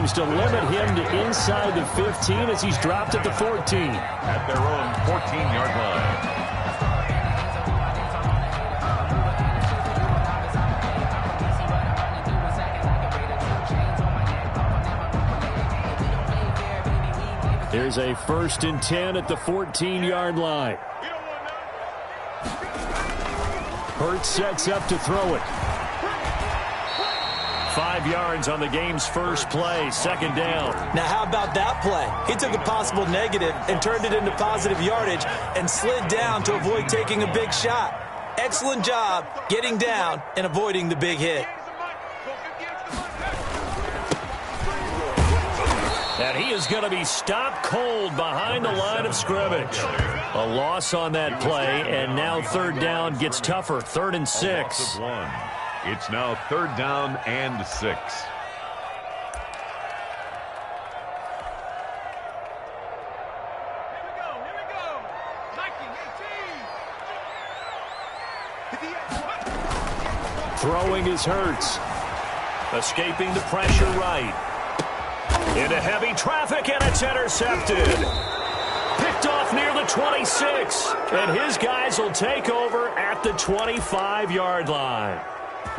seems to limit him to inside the 15 as he's dropped at the 14. At their own 14-yard line. Here's a 1st and 10 at the 14-yard line. Hurts sets up to throw it. 5 yards on the game's first play, 2nd down. Now, how about that play? He took a possible negative and turned it into positive yardage and slid down to avoid taking a big shot. Excellent job getting down and avoiding the big hit. And he is going to be stopped cold behind the line of scrimmage. A loss on that play, and now 3rd down gets tougher, 3rd and 6. It's now 3rd down and 6. Throwing is Hurts. Escaping the pressure right. Into heavy traffic, and it's intercepted. Picked off near the 26. And his guys will take over at the 25-yard line.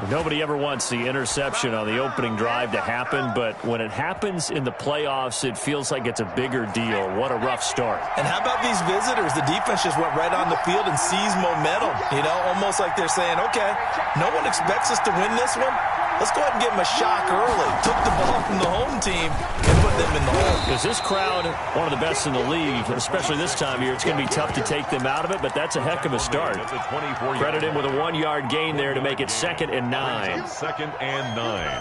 Nobody ever wants the interception on the opening drive to happen, but when it happens in the playoffs, it feels like it's a bigger deal. What a rough start. And how about these visitors? The defense just went right on the field and seized momentum. You know, almost like they're saying, okay, no one expects us to win this one. Let's go ahead and give them a shock early. Took the ball from the home team and put them in the hole. Because this crowd, one of the best in the league, especially this time of year, it's going to be tough to take them out of it, but that's a heck of a start. Credit him with a 1-yard gain there to make it 2nd and 9. 2nd and 9.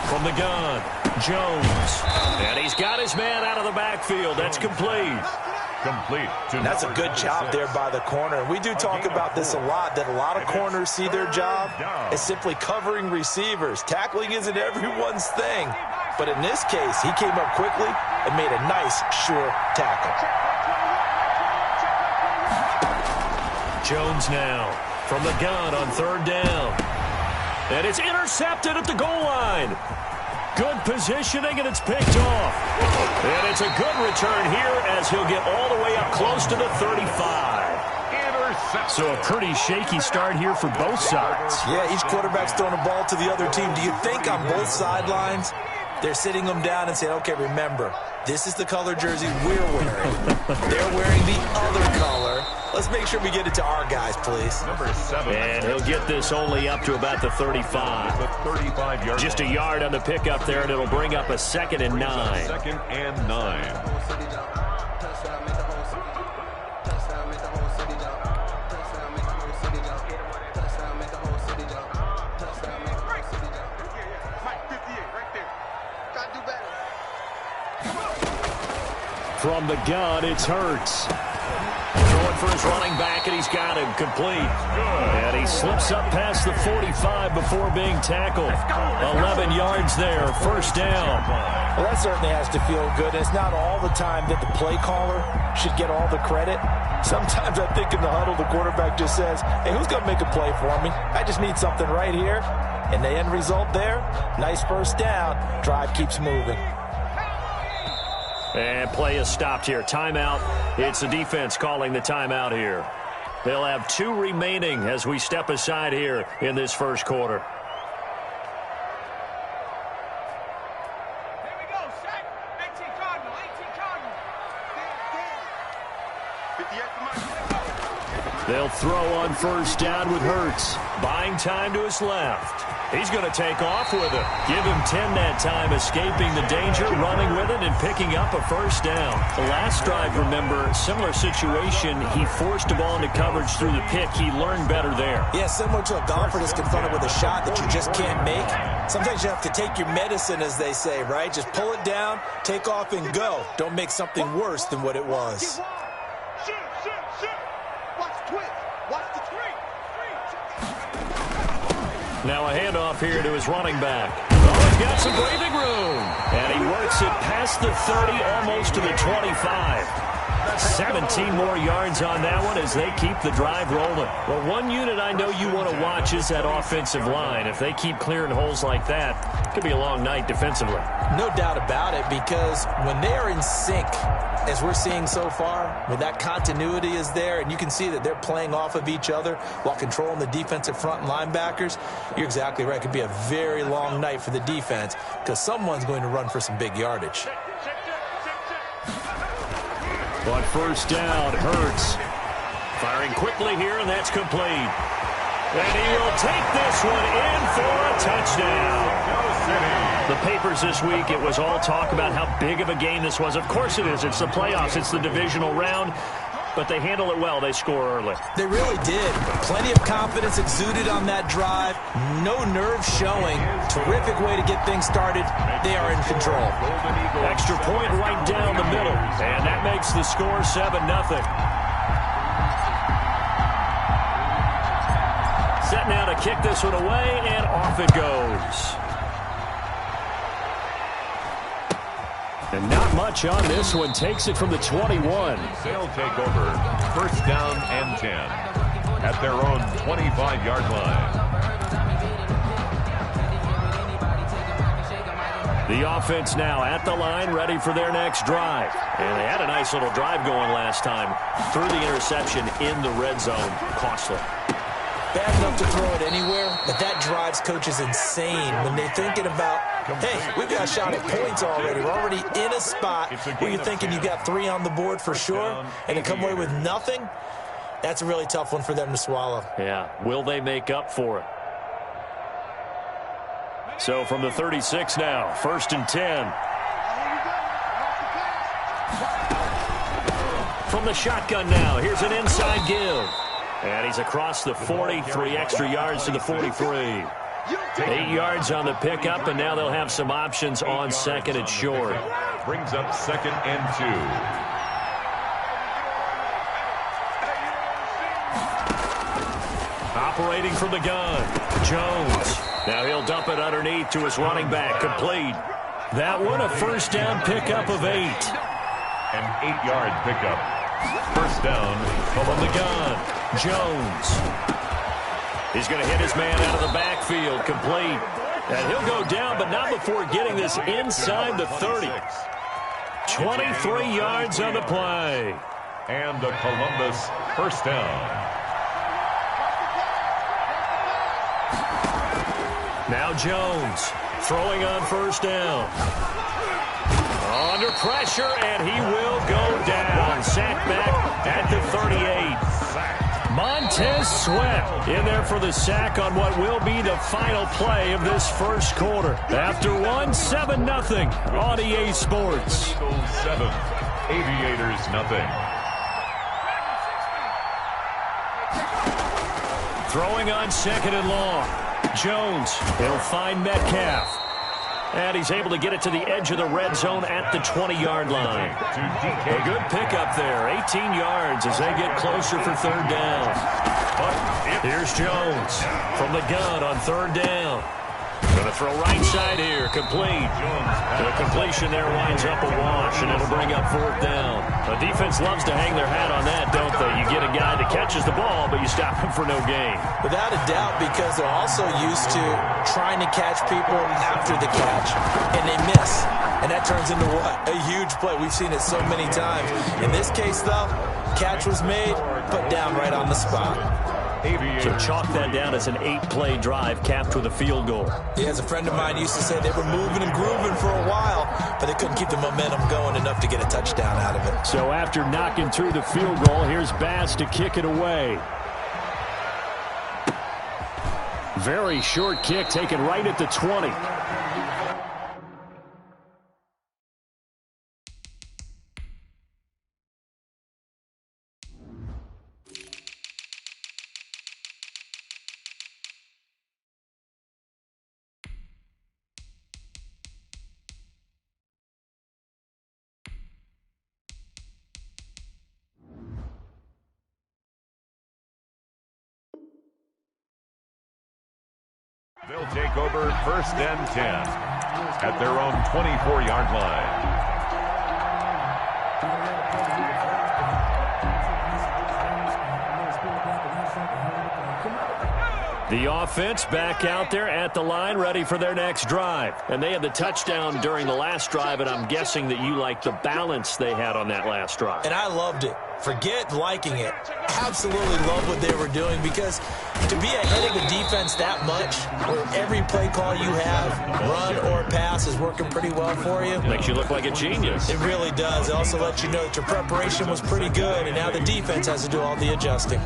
From the gun, Jones. And he's got his man out of the backfield. That's complete. That's a good job there by the corner. And we do talk about this a lot, that a lot of corners see their job as simply covering receivers. Tackling isn't everyone's thing. But in this case, he came up quickly and made a nice, sure tackle. Jones now from the gun on 3rd down. And it's intercepted at the goal line. Good positioning, and it's picked off. And it's a good return here as he'll get all the way up close to the 35. So a pretty shaky start here for both sides. Yeah, each quarterback's throwing a ball to the other team. Do you think on both sidelines they're sitting them down and saying, okay, remember, this is the color jersey we're wearing. They're wearing the other color. Let's make sure we get it to our guys, please. Number 7. And he'll get this only up to about the 35. Just a yard on the pickup there, and it'll bring up a 2nd and 9. 2nd and 9. From the gun, it's Hurts. Throwing for his running back, and he's got him complete. And he slips up past the 45 before being tackled. 11 yards there, 1st down. Well, that certainly has to feel good. It's not all the time that the play caller should get all the credit. Sometimes I think in the huddle, the quarterback just says, hey, who's going to make a play for me? I just need something right here. And the end result there, nice 1st down. Drive keeps moving. And play is stopped here. Timeout. It's the defense calling the timeout here. They'll have 2 remaining as we step aside here in this 1st quarter. Here we go. Set. 18 Cardinal. 18 Cardinal. 58 They'll throw on 1st down with Hurts. Buying time to his left. He's going to take off with it. Give him 10 that time, escaping the danger, running with it, and picking up a 1st down. The last drive, remember, similar situation. He forced the ball into coverage through the pick. He learned better there. Yeah, similar to a golfer that's confronted with a shot that you just can't make. Sometimes you have to take your medicine, as they say, right? Just pull it down, take off, and go. Don't make something worse than what it was. Shoot. Watch the twist. Watch the tree. Now a handoff here to his running back. Oh, he's got some breathing room. And he works it past the 30, almost to the 25. 17 more yards on that one as they keep the drive rolling. Well, one unit I know you want to watch is that offensive line. If they keep clearing holes like that, it could be a long night defensively. No doubt about it, because when they are in sync, as we're seeing so far, when that continuity is there and you can see that they're playing off of each other while controlling the defensive front and linebackers, you're exactly right. It could be a very long night for the defense because someone's going to run for some big yardage. On first down, Hurts firing quickly here, and that's complete. And he will take this one in for a touchdown. The papers this week, it was all talk about how big of a game this was. Of course it is. It's the playoffs. It's the divisional round. But they handle it well. They score early. They really did. Plenty of confidence exuded on that drive. No nerves showing. Terrific way to get things started. They are in control. Extra point right down the middle. And that makes the score 7-0. Set now to kick this one away, and off it goes. And not much on this one. Takes it from the 21. They'll take over first down and 10 at their own 25-yard line. The offense now at the line, ready for their next drive. And they had a nice little drive going last time. Threw the interception in the red zone. Costly. Bad enough to throw it anywhere, but that drives coaches insane when they're thinking about, hey, we've got a shot at points already. We're already in a spot where you're thinking you got 3 on the board for sure, and to come away with nothing, that's a really tough one for them to swallow. Yeah, will they make up for it? So from the 36 now, first and 10. From the shotgun now, here's an inside give. And he's across the 43 extra yards to the 43. 8 yards on the pickup, and now they'll have some options on second and short. Brings up second and 2. Operating from the gun, Jones. Now he'll dump it underneath to his running back, complete. That one a first down pickup of 8. An 8-yard pickup. First down from the gun, Jones. He's going to hit his man out of the backfield, complete. And he'll go down, but not before getting this inside the 30. 23 yards on the play. And the Columbus first down. Now Jones throwing on first down. Under pressure, and he will go down. Sacked back at the 38. Montez Sweat in there for the sack on what will be the final play of this first quarter. After one, 7-0 on EA Sports. Eagles 7, Aviators nothing. Throwing on second and long. Jones, he'll find Metcalf. And he's able to get it to the edge of the red zone at the 20-yard line. A good pickup there, 18 yards as they get closer for third down. Here's Jones from the gun on third down. Going to throw right side here, complete. The completion there winds up a wash, and it'll bring up fourth down. The defense loves to hang their hat on that, don't they? You get a guy that catches the ball, but you stop him for no gain. Without a doubt, because they're also used to trying to catch people after the catch, and they miss. And that turns into what? A huge play. We've seen it so many times. In this case, though, catch was made, put down right on the spot. So chalk that down as an 8-play drive capped with a field goal. Yeah, as a friend of mine used to say, they were moving and grooving for a while, but they couldn't keep the momentum going enough to get a touchdown out of it. So after knocking through the field goal, here's Bass to kick it away. Very short kick taken right at the 20. They'll take over first and 10 at their own 24-yard line. The offense back out there at the line, ready for their next drive. And they had the touchdown during the last drive, and I'm guessing that you like the balance they had on that last drive. And I loved it. Forget liking it. Absolutely love what they were doing, because to be ahead of the defense that much, where every play call you have, run or pass, is working pretty well for you. Makes you look like a genius. It really does. It also lets you know that your preparation was pretty good, and now the defense has to do all the adjusting.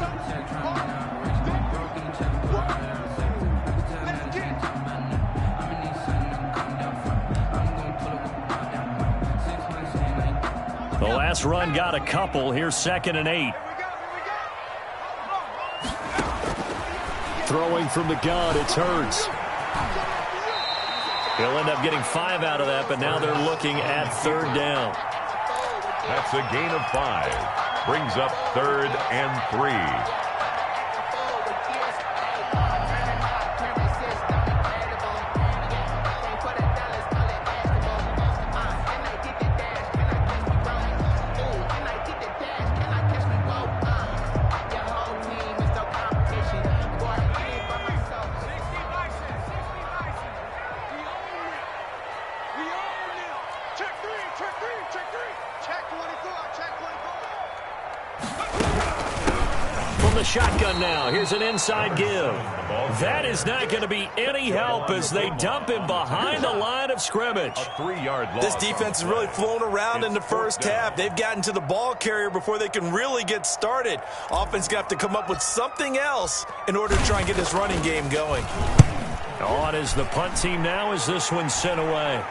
The last run got a couple. Here's 2nd and 8. Throwing from the gun, it's Hurts. He'll end up getting 5 out of that, but now they're looking at 3rd down. That's a gain of 5. Brings up 3rd and 3. Shotgun now. Here's an inside give. That is not going to be any help as they dump him behind the line of scrimmage. A 3-yard loss. This defense has really flown around in the first half. They've gotten to the ball carrier before they can really get started. Offense got to come up with something else in order to try and get this running game going. On is the punt team now as this one's sent away.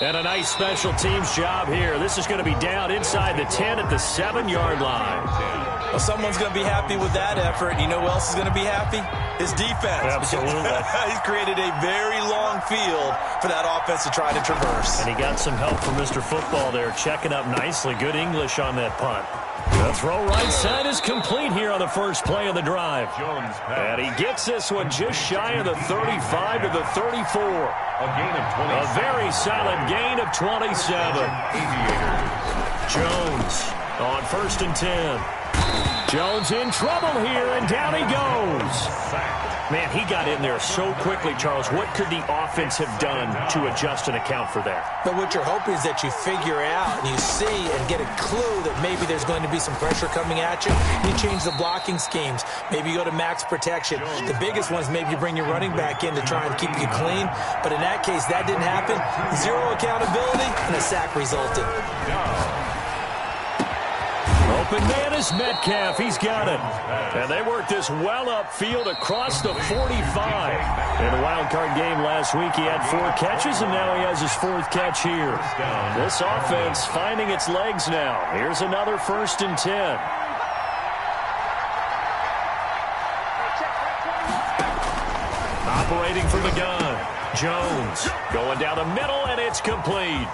And a nice special teams job here. This is going to be down inside the 10 at the 7-yard line. Well, someone's going to be happy with that effort. You know who else is going to be happy? His defense. Absolutely. He's created a very long field for that offense to try to traverse. And he got some help from Mr. Football there, checking up nicely. Good English on that punt. The throw right side is complete here on the first play of the drive. And he gets this one just shy of the 35 to the 34. A gain of 27. A very solid gain of 27. Jones on 1st and 10. Jones in trouble here, and down he goes. Man, he got in there so quickly, Charles. What could the offense have done to adjust and account for that? But what you're hoping is that you figure out and you see and get a clue that maybe there's going to be some pressure coming at you. You change the blocking schemes. Maybe you go to max protection. The biggest one is maybe you bring your running back in to try and keep you clean. But in that case, that didn't happen. Zero accountability, and a sack resulted. Open man is Metcalf. He's got it. And they worked this well upfield across the 45. In the wild card game last week, he had 4 catches, and now he has his 4th catch here. This offense finding its legs now. Here's another 1st and 10. Operating from the gun. Jones going down the middle, and it's complete.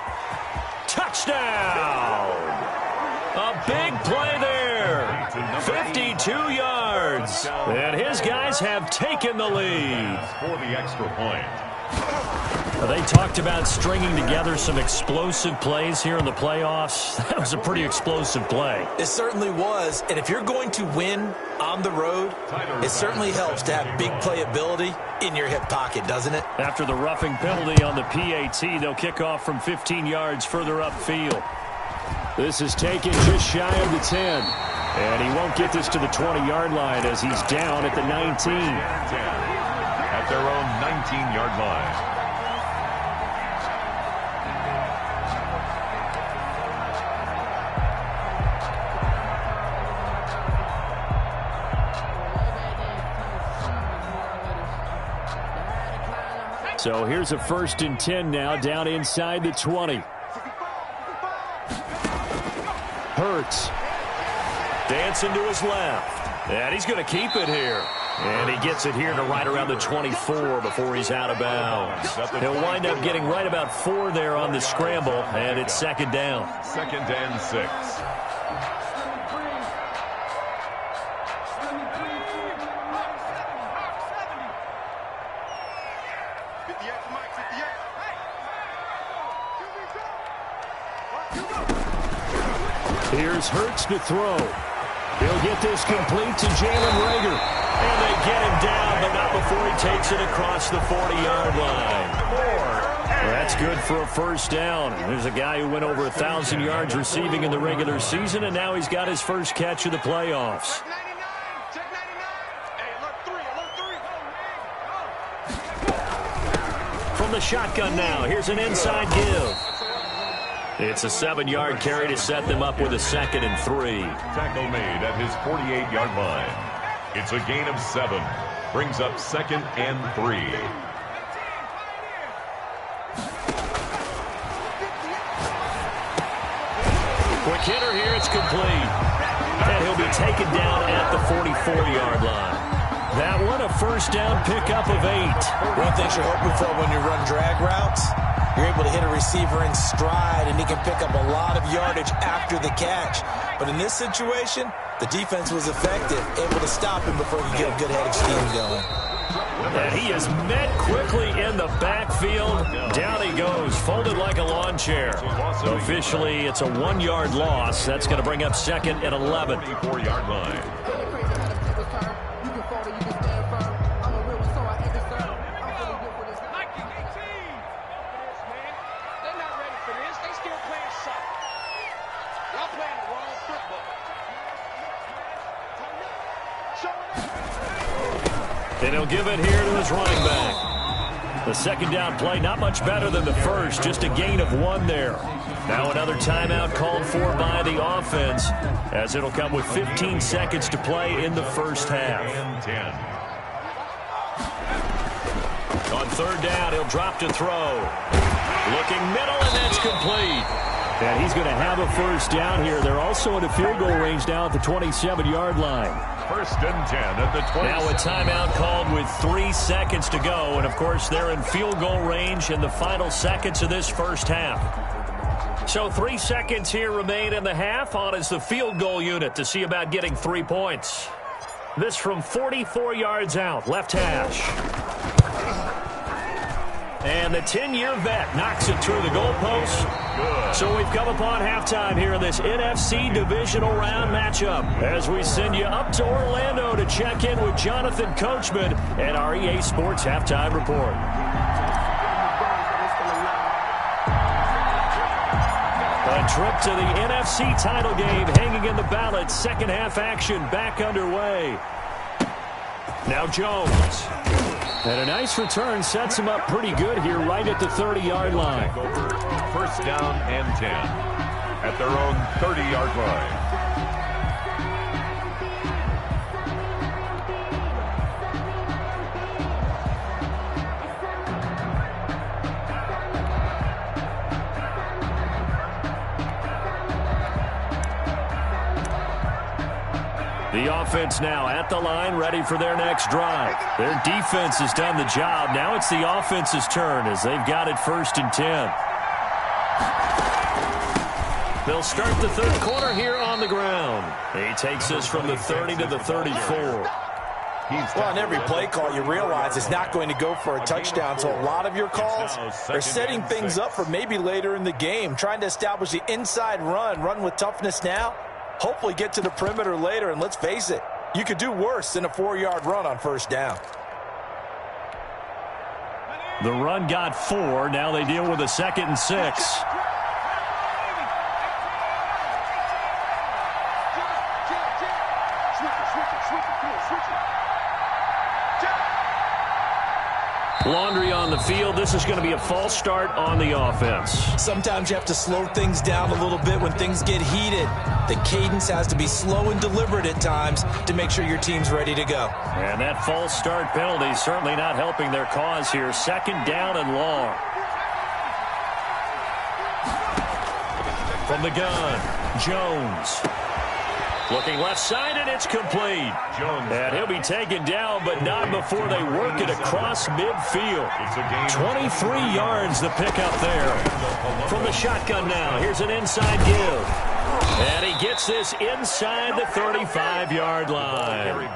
Touchdown! A big play there. 52 yards. And his guys have taken the lead. For the extra point. They talked about stringing together some explosive plays here in the playoffs. That was a pretty explosive play. It certainly was. And if you're going to win on the road, it certainly helps to have big playability in your hip pocket, doesn't it? After the roughing penalty on the PAT, they'll kick off from 15 yards further upfield. This is taken just shy of the 10. And he won't get this to the 20-yard line as he's down at the 19. At their own 19-yard line. So here's a 1st and 10 now, down inside the 20. Hurts. Dancing to his left. And he's going to keep it here. And he gets it here to right around the 24 before he's out of bounds. He'll wind up getting right about 4 there on the scramble, and it's 2nd down. 2nd and 6. Here's Hurts to throw. He'll get this complete to Jalen Reagor. And they get him down, but not before he takes it across the 40-yard line. Well, that's good for a first down. There's a guy who went over 1,000 yards receiving in the regular season, and now he's got his first catch of the playoffs. From the shotgun now, here's an inside give. It's a 7-yard carry to set them up with a 2nd and 3. Tackle made at his 48-yard line. It's a gain of 7. Brings up 2nd and 3. Quick hitter here, it's complete. And he'll be taken down at the 44-yard line. That one, a first down pickup of 8. One thing you're hoping for when you run drag routes, you're able to hit a receiver in stride, and he can pick up a lot of yardage after the catch. But in this situation, the defense was effective, able to stop him before he could get a good head of steam going. And he is met quickly in the backfield. Down he goes, folded like a lawn chair. Officially, it's a 1-yard loss. That's going to bring up 2nd and 11. 44-yard line. And he'll give it here to his running back. The second down play, not much better than the first, just a gain of 1 there. Now another timeout called for by the offense, as it'll come with 15 seconds to play in the first half. And 10. On third down, he'll drop to throw. Looking middle, and that's complete. And he's going to have a first down here. They're also in a field goal range now at the 27-yard line. First and 10 at the 20. Now a timeout called with 3 seconds to go. And, of course, they're in field goal range in the final seconds of this first half. So 3 seconds here remain in the half. On is the field goal unit to see about getting 3 points. This from 44 yards out, left hash. And the 10-year vet knocks it through the goalpost. Good. So we've come upon halftime here in this NFC divisional round matchup as we send you up to Orlando to check in with Jonathan Coachman and our EA Sports Halftime Report. A trip to the NFC title game hanging in the balance. Second half action back underway. Now Jones. And a nice return sets him up pretty good here right at the 30-yard line. First down and 10 at their own 30-yard line. The offense now at the line, ready for their next drive. Their defense has done the job. Now it's the offense's turn as they've got it first and 10. They'll start the third quarter here on the ground. He takes us from the 30 to the 34. Well, on every play call, you realize it's not going to go for a touchdown, so a lot of your calls are setting things up for maybe later in the game, trying to establish the inside run with toughness now. Hopefully get to the perimeter later, and let's face it, you could do worse than a 4-yard run on first down. The run got 4. Now they deal with a 2nd and 6. Laundry on the field. This is going to be a false start on the offense. Sometimes you have to slow things down a little bit when things get heated. The cadence has to be slow and deliberate at times to make sure your team's ready to go. And that false start penalty certainly not helping their cause here. Second down and long. From the gun, Jones. Looking left side, and it's complete. Jones. And he'll be taken down, but not before they work it across midfield. 23 yards the pickup there. From the shotgun now, here's an inside give. And he gets this inside the 35-yard line.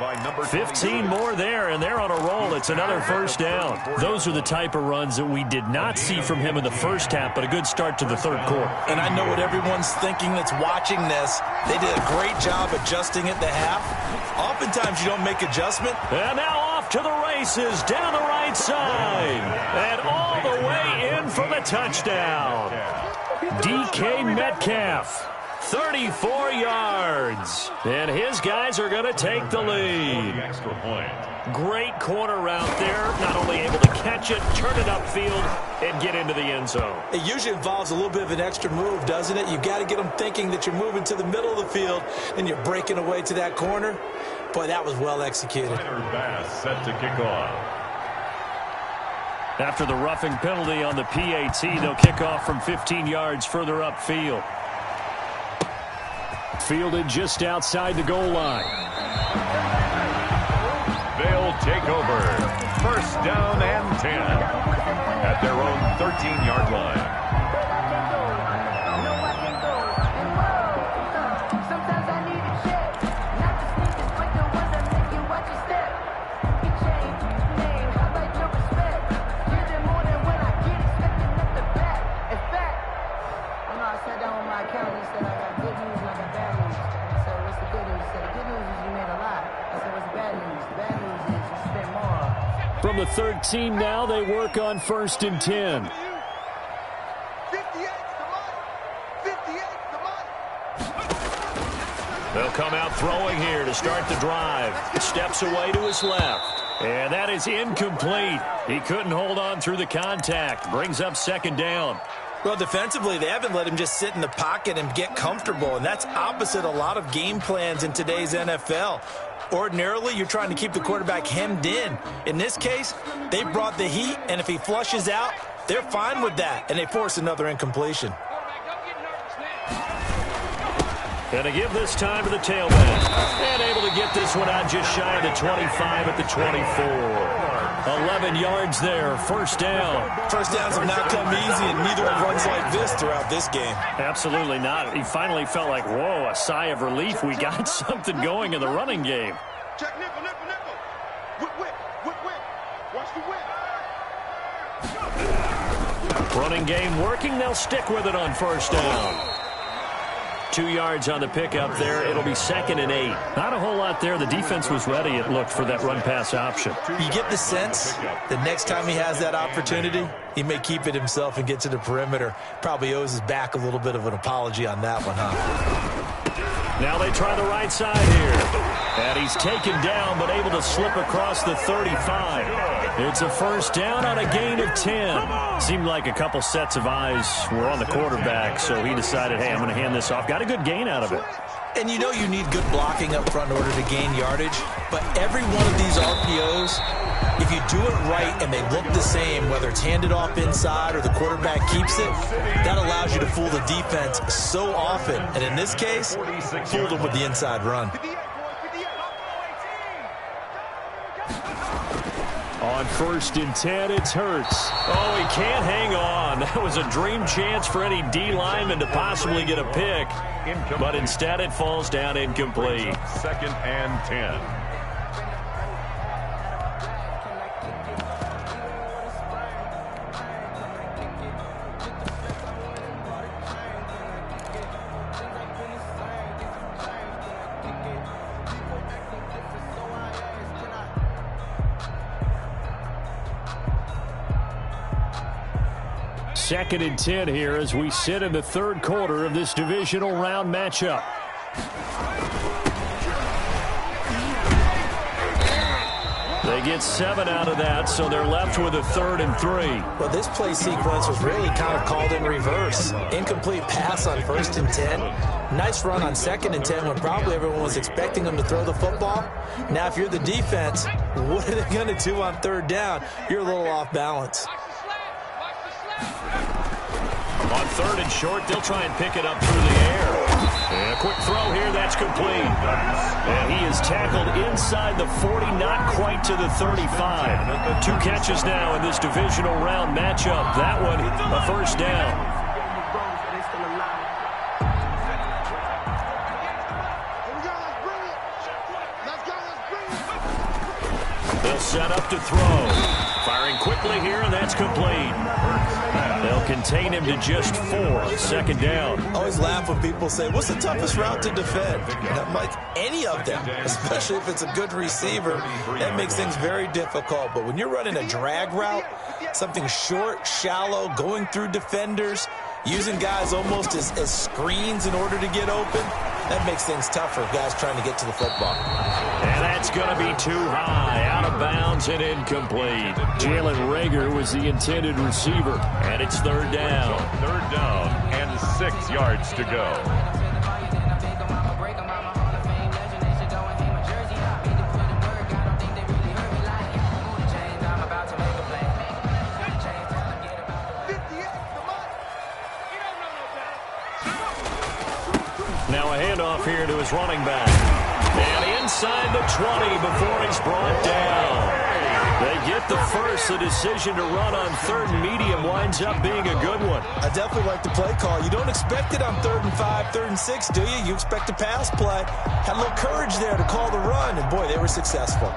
15 more there, and they're on a roll. It's another first down. Those are the type of runs that we did not see from him in the first half, but a good start to the third quarter. And I know what everyone's thinking that's watching this. They did a great job adjusting at the half. Oftentimes you don't make adjustment. And now off to the races down the right side. And all the way in for the touchdown. DK Metcalf, 34 yards. And his guys are going to take the lead. Extra point. Great corner route there. Not only able to catch it, turn it upfield, and get into the end zone. It usually involves a little bit of an extra move, doesn't it? You've got to get them thinking that you're moving to the middle of the field and you're breaking away to that corner. Boy, that was well executed. Bass set to kick off. After the roughing penalty on the PAT, they'll kick off from 15 yards further upfield. Fielded just outside the goal line. They'll take over. First down and 10 at their own 13-yard line. From the 13 now, they work on 1st and 10. 58 They'll come out throwing here to start the drive. Steps away to his left. And that is incomplete. He couldn't hold on through the contact. Brings up 2nd down. Well, defensively, they haven't let him just sit in the pocket and get comfortable, and that's opposite a lot of game plans in today's NFL. Ordinarily, you're trying to keep the quarterback hemmed in. In this case, they brought the heat, and if he flushes out, they're fine with that, and they force another incompletion. And to give this time to the tailback. And able to get this one out just shy of the 25 at the 24. 11 yards there, 1st down. First downs have not come easy, and neither have runs like this throughout this game. Absolutely not. He finally felt like, whoa, a sigh of relief. We got something going in the running game. Check nickel. Whip. Watch the whip. Running game working. They'll stick with it on 1st down. 2 yards on the pickup there. It'll be 2nd and 8. Not a whole lot there. The defense was ready, it looked, for that run-pass option. You get the sense the next time he has that opportunity, he may keep it himself and get to the perimeter. Probably owes his back a little bit of an apology on that one, huh? Now they try the right side here. And he's taken down, but able to slip across the 35. It's a 1st down on a gain of 10. Seemed like a couple sets of eyes were on the quarterback, so he decided, hey, I'm going to hand this off. Got a good gain out of it. And you know you need good blocking up front in order to gain yardage, but every one of these RPOs, if you do it right and they look the same, whether it's handed off inside or the quarterback keeps it, that allows you to fool the defense so often. And in this case, fooled them with the inside run. On 1st and 10, it's Hurts. Oh, he can't hang on. That was a dream chance for any D lineman to possibly get a pick. But instead it falls down incomplete. 2nd and 10. Second and 10 here as we sit in the 3rd quarter of this divisional round matchup. They get 7 out of that, so they're left with a 3rd and 3. Well, this play sequence was really kind of called in reverse. Incomplete pass on 1st and 10. Nice run on 2nd and 10 when probably everyone was expecting them to throw the football. Now, if you're the defense, what are they going to do on 3rd down? You're a little off balance. On 3rd and short, they'll try and pick it up through the air. And a quick throw here, that's complete. And he is tackled inside the 40, not quite to the 35. 2 catches now in this divisional round matchup. That one, a 1st down. set up to throw. Firing quickly here, and that's complete. They'll contain him to just 4 on second down. I always laugh when people say, what's the toughest route to defend? And I'm like, any of them, especially if it's a good receiver. That makes things very difficult. But when you're running a drag route, something short, shallow, going through defenders, using guys almost as screens in order to get open, that makes things tougher for guys trying to get to the football. And that's going to be too high, out of bounds and incomplete. Jalen Reagor was the intended receiver, and it's third down. Third down and 6 yards to go. Now a handoff here to his running back. And inside the 20 before he's brought down. They get the first. The decision to run on 3rd and medium winds up being a good one. I definitely like the play call. You don't expect it on 3rd and 5, 3rd and 6, do you? You expect a pass play. Had a little courage there to call the run, and boy, they were successful.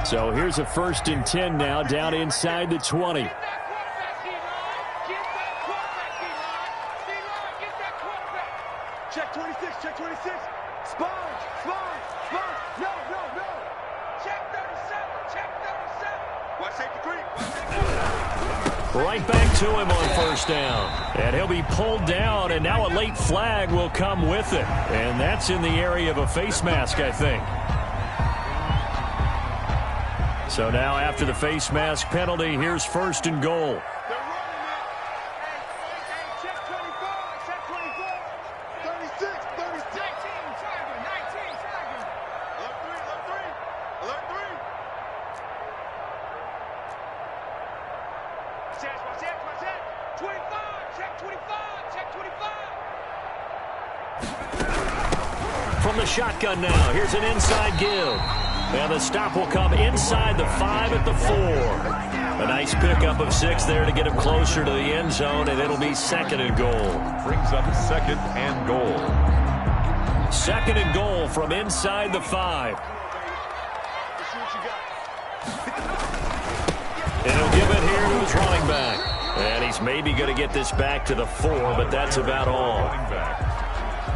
So here's a 1st and 10 now, down inside the 20. Check 26, check 26. Sponge. No. Check 37, check 37. Watch safety creep. Right back to him on 1st down. And he'll be pulled down, and now a late flag will come with it. And that's in the area of a face mask, I think. So now after the face mask penalty, here's 1st and goal. From the shotgun now, here's an inside give. And the stop will come inside the 5 at the 4. A nice pickup of 6 there to get him closer to the end zone, and it'll be 2nd and goal. Brings up 2nd and goal. 2nd and goal from inside the 5. And he'll give it here to his running back. And he's maybe going to get this back to the 4, but that's about all.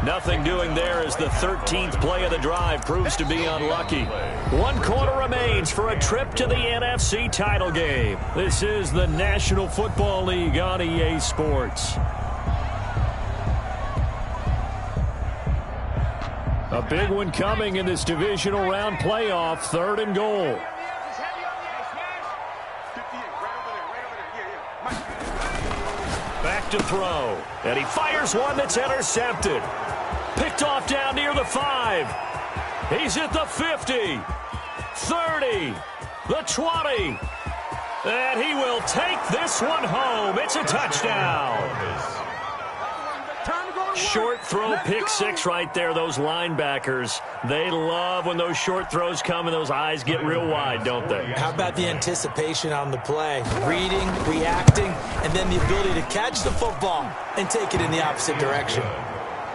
Nothing doing there as the 13th play of the drive proves to be unlucky. 1 quarter remains for a trip to the NFC title game. This is the National Football League on EA Sports. A big one coming in this divisional round playoff, 3rd and goal. Back to throw, and he fires one that's intercepted. Picked off down near the 5. He's at the 50, 30, the 20. And he will take this one home. It's a touchdown. Short throw, pick 6 right there. Those linebackers, they love when those short throws come and those eyes get real wide, don't they? How about the anticipation on the play? Reading, reacting, and then the ability to catch the football and take it in the opposite direction.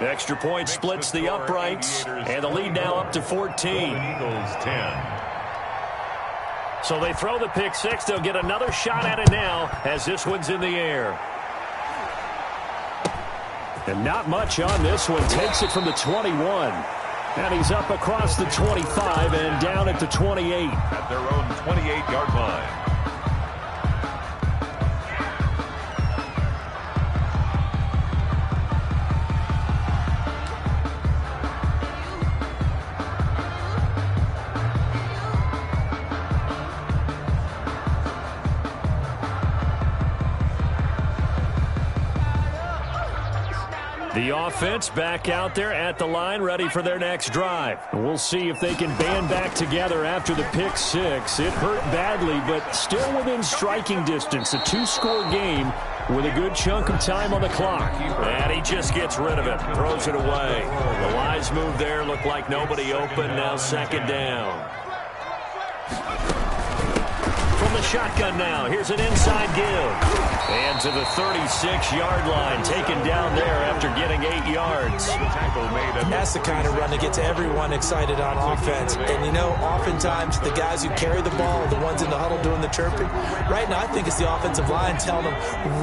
Extra point splits the uprights, and the lead now up to 14. Eagles 10. So they throw the pick 6. They'll get another shot at it now as this one's in the air. And not much on this one. Takes it from the 21. And he's up across the 25 and down at the 28. At their own 28-yard line. The offense back out there at the line, ready for their next drive. We'll see if they can band back together after the pick 6. It hurt badly, but still within striking distance. A 2-score game with a good chunk of time on the clock. And he just gets rid of it, throws it away. The wise move there, looked like nobody open. Now 2nd down. From From the shotgun now, here's an inside give. And to the 36-yard line, taken down there after getting 8 yards. That's the kind of run that gets everyone excited on offense. And, you know, oftentimes the guys who carry the ball are the ones in the huddle doing the chirping. Right now, I think it's the offensive line telling them,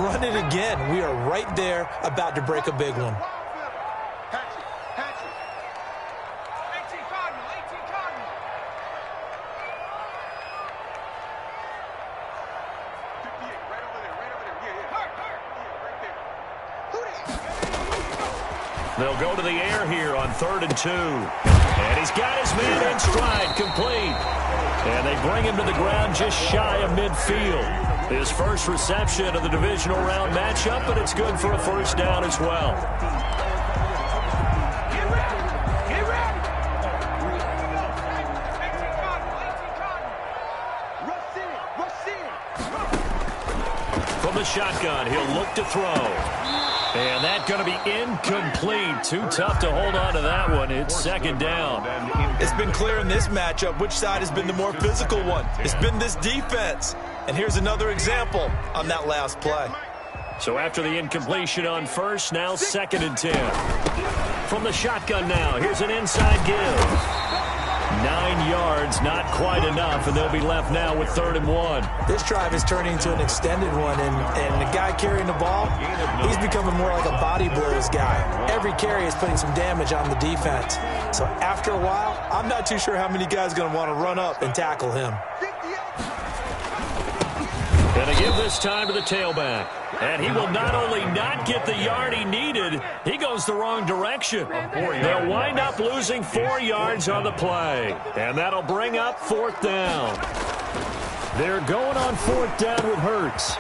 run it again. We are right there about to break a big one. They'll go to the air here on 3rd and 2. And he's got his man in stride, complete. And they bring him to the ground just shy of midfield. His first reception of the divisional round matchup, but it's good for a first down as well. From the shotgun, he'll look to throw. And that's going to be incomplete. Too tough to hold on to that one. It's 2nd down. It's been clear in this matchup which side has been the more physical one. It's been this defense. And here's another example on that last play. So after the incompletion on first, now 2nd and 10. From the shotgun now, here's an inside give. 9 yards, not quite enough, and they'll be left now with 3rd and 1. This drive is turning into an extended one, and the guy carrying the ball, he's becoming more like a body blows guy. Every carry is putting some damage on the defense. So after a while, I'm not too sure how many guys are going to want to run up and tackle him. Going to give this time to the tailback. And he will not only not get the yard he needed, he goes the wrong direction. They'll wind up losing 4 yards on the play. And that'll bring up 4th down. They're going on 4th down with Hurts.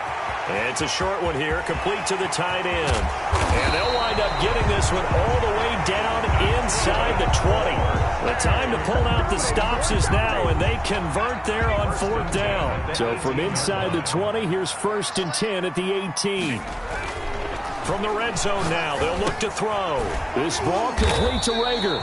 It's a short one here, complete to the tight end. And they'll wind up getting this one all the way down inside the 20. The time to pull out the stops is now, and they convert there on 4th down. So from inside the 20, here's 1st and 10 at the 18. From the red zone now, they'll look to throw. This ball complete to Rager.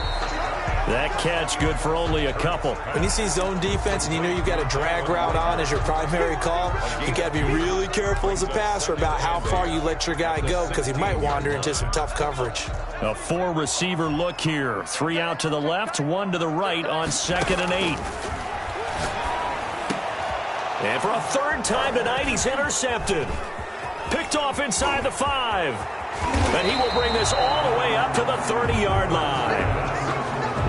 That catch good for only a couple. When you see zone defense and you know you've got a drag route on as your primary call, you got to be really careful as a passer about how far you let your guy go because he might wander into some tough coverage. A 4-receiver look here. 3 out to the left, 1 to the right on 2nd and 8. And for a 3rd time tonight, he's intercepted. Picked off inside the 5. And he will bring this all the way up to the 30-yard line.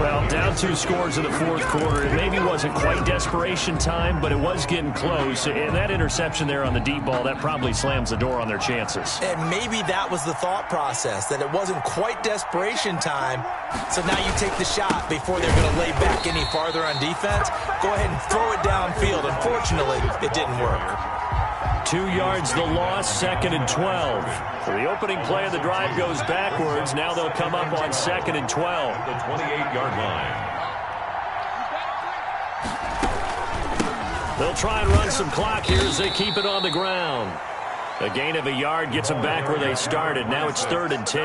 Well, down 2 scores in the 4th quarter. It maybe wasn't quite desperation time, but it was getting close. And that interception there on the deep ball, that probably slams the door on their chances. And maybe that was the thought process, that it wasn't quite desperation time. So now you take the shot before they're going to lay back any farther on defense. Go ahead and throw it downfield. Unfortunately, it didn't work. 2 yards the loss, 2nd and 12. The opening play of the drive goes backwards. Now they'll come up on 2nd and 12. The 28-yard line. They'll try and run some clock here as they keep it on the ground. A gain of a yard gets them back where they started. Now it's 3rd and 10.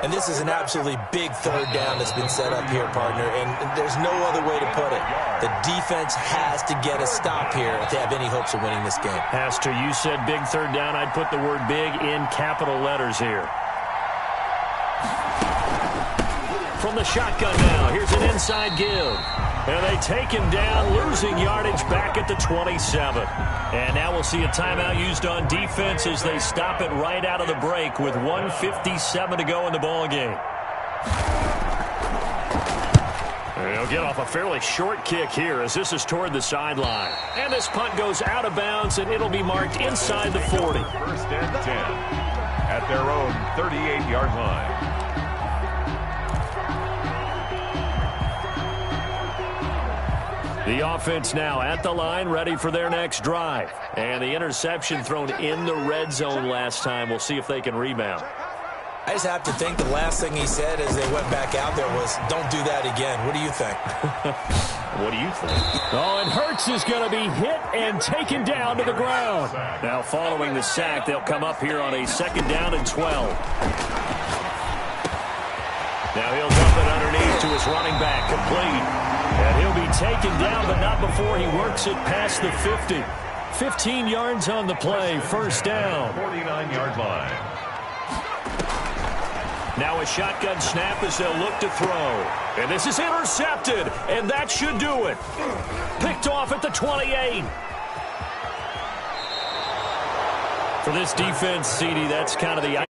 And this is an absolutely big 3rd down that's been set up here, partner. And there's no other way to put it. The defense has to get a stop here if they have any hopes of winning this game. Has to. You said big 3rd down. I'd put the word big in capital letters here. From the shotgun now, here's an inside give. And they take him down, losing yardage back at the 27. And now we'll see a timeout used on defense as they stop it right out of the break with 1:57 to go in the ballgame. They'll get off a fairly short kick here as this is toward the sideline. And this punt goes out of bounds, and it'll be marked inside the 40. 1st and 10 at their own 38-yard line. The offense now at the line, ready for their next drive. And the interception thrown in the red zone last time. We'll see if they can rebound. I just have to think the last thing he said as they went back out there was, don't do that again. What do you think? What do you think? Oh, and Hurts is going to be hit and taken down to the ground. Now following the sack, they'll come up here on a 2nd down and 12. Now he'll dump it underneath to his running back, complete. And he'll be taken down, but not before he works it past the 50. 15 yards on the play, first down. 49-yard line. Now a shotgun snap as they'll look to throw. And this is intercepted, and that should do it. Picked off at the 28. For this defense, CD, that's kind of the